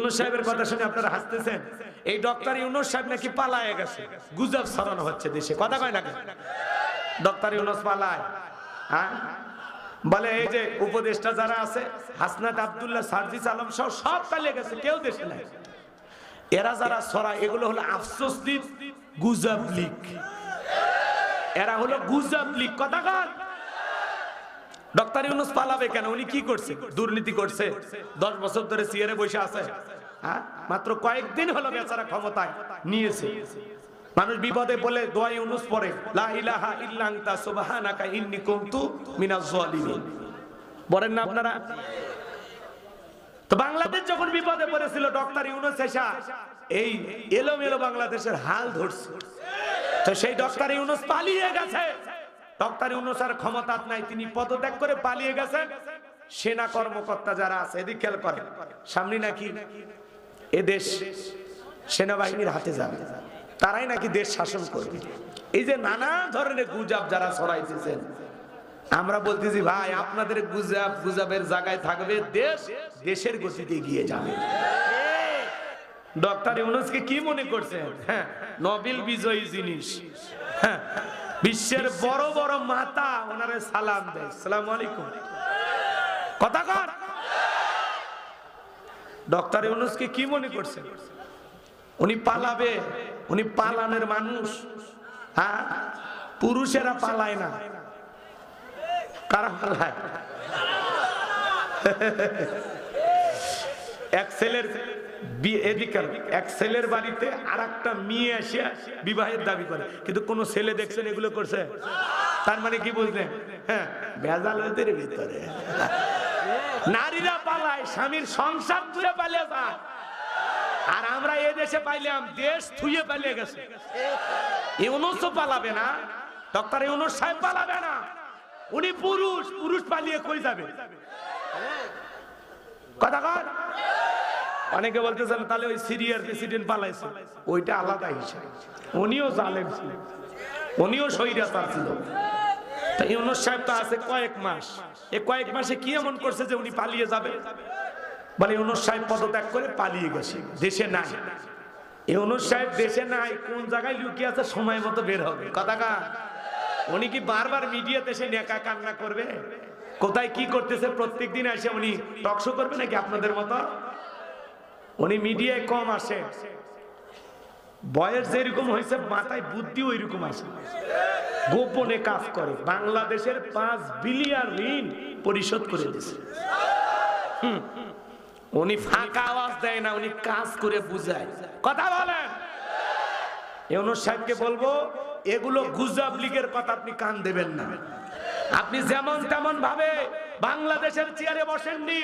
ইউনূস সাহেবের কথা শুনে আপনারা হাসতেছেন। এই ডক্টর ইউনূস সাহেব নাকি পালায়ে গেছে, গুজব ছড়ানো হচ্ছে দেশে, কথা কয় না? ডক্টর ইউনূস পালায়, হ্যাঁ বলে এই যে উপদেষ্টা যারা আছে হাসনাত আব্দুল্লাহ, সার্জিস আলম সহ সব পালিয়ে গেছে, কেউ দেশে নাই। এরা যারা ছড়ায় এগুলো হলো আফসোস লীগ, গুজব লীগ, এরা হলো গুজব লীগ, কথা কয়। ডক্টর ইউনূস পালাবে কেন? উনি কি করছে? দুর্নীতি করছে, 10 বছর ধরে চেয়ারে বসে আছে, হ্যাঁ মাত্র কয়েকদিন হলো বেচারা ক্ষমতায় নিয়েছে। মানুষ বিপদে বলে দোয়া ইউনূস পড়ে, লা ইলাহা ইল্লা আনতা সুবহানাকা ইন্নী কুনতু মিনাজ জালিমিন, বলেন না আপনারা? তো বাংলাদেশ যখন বিপদে পড়েছিল ডক্টর ইউনূস এসা এই এলোমেলো বাংলাদেশের হাল ধরছে। তো সেই ডক্টর ইউনূস পালিয়ে গেছে। ডক্টর ইউনূস আর ক্ষমতা নাই, তিনি পদত্যাগ করে পালিয়ে গেছেন। সেনা কর্মকর্তা যারা আছে এদিক খেয়াল করেন, সামনে নাকি এদেশ সেনাবাহিনীর হাতে যাবে, তারাই নাকি দেশ শাসন করবে। এই যে নানা ধরনের গুজব যারা ছড়াইতেছেন, আমরা বলতেছি ভাই আপনাদের গুজবের জায়গায় থাকবে দেশ, দেশের গতিতে এগিয়ে যাবে। ডক্টর ইউনূসকে কি মনে করছেন? হ্যাঁ নোবেল বিজয়ী জিনিস, হ্যাঁ বিশ্বের বড় বড় মাতা ওনারে সালাম দেয়, আসসালামু আলাইকুম, কথা কর। ডক্টর ইউনূসকে কি মনে করছেন? উনি পালাবে? উনি পালানের মানুষ? হ্যাঁ পুরুষেরা পালায় না, কারা পালায়? এক ছেলের এক ছেলের বাড়িতে আর একটা মেয়ে এসে বিবাহের দাবি করে, কিন্তু কোন ছেলে দেখছেন এগুলো করছে? তার মানে কি বুঝলেন? হ্যাঁ ভেজাল ওদের ভিতরে। নারীরা পালায়, স্বামীর সংসার তুলে পালিয়ে যায়, আর আমরা এই দেশে পাইলাম দেশ থুয়ে পালিয়ে গেছে। ইউনূসও পালাবে না, ডক্টর ইউনূস সাহেব পালাবে না, উনি পুরুষ, পুরুষ পালিয়ে কই যাবে? কথা কর। অনেকে বলতেছেন তাহলে ওই সিরিয়ার প্রেসিডেন্ট পালাইছে, ওইটা আলাদা হিসাব, উনিও জালেম ছিল, উনিও স্বৈরাচার ছিল। তা ইউনূস সাহেব তো আছে কয়েক মাস, এই কয়েক মাসে কি এমন করছে যে উনি পালিয়ে যাবে? বলে ইউনূস সাহেব পদত্যাগ করে পালিয়ে গেছে, দেশে নাই। ইউনূস সাহেব দেশে নাই, কোন জায়গায় লুকিয়ে আছে, সময় মতো বের হবে, কথা কা। উনি কি বারবার মিডিয়াতে এসে নেকা কান্না করবে? কোথায় কি করতেছে প্রত্যেক দিন এসে উনি টকশো করবে নাকি আপনাদের মতো? উনি মিডিয়ায় কম আসে, বয়স যেরকম হয়েছে মাথায় বুদ্ধি ওই রকম আসে, গোপনে কাজ করে। বাংলাদেশের 5 বিলিয়ন ঋণ পরিশোধ করে দিয়েছে। উনি ফাঁকা আওয়াজ দেয় না, উনি কাজ করে বুঝায়, কথা বলেন। ইউনূস সাহেবকে বলবো এগুলো গুজব লীগের কথা আপনি কান দেবেন না। আপনি যেমন তেমন ভাবে বাংলাদেশের চেয়ারে বসেননি,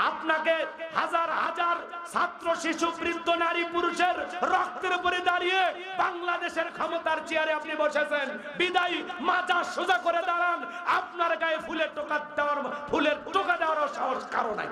আপনাকে হাজার হাজার ছাত্র, শিশু, বৃদ্ধ, নারী, পুরুষের রক্তের উপরে দাঁড়িয়ে বাংলাদেশের ক্ষমতার চেয়ারে আপনি বসেছেন। বিদায়ী মাজা সোজা করে দাঁড়ান, আপনার গায়ে ফুলের টোকা দেওয়ার সাহস কারো নাই।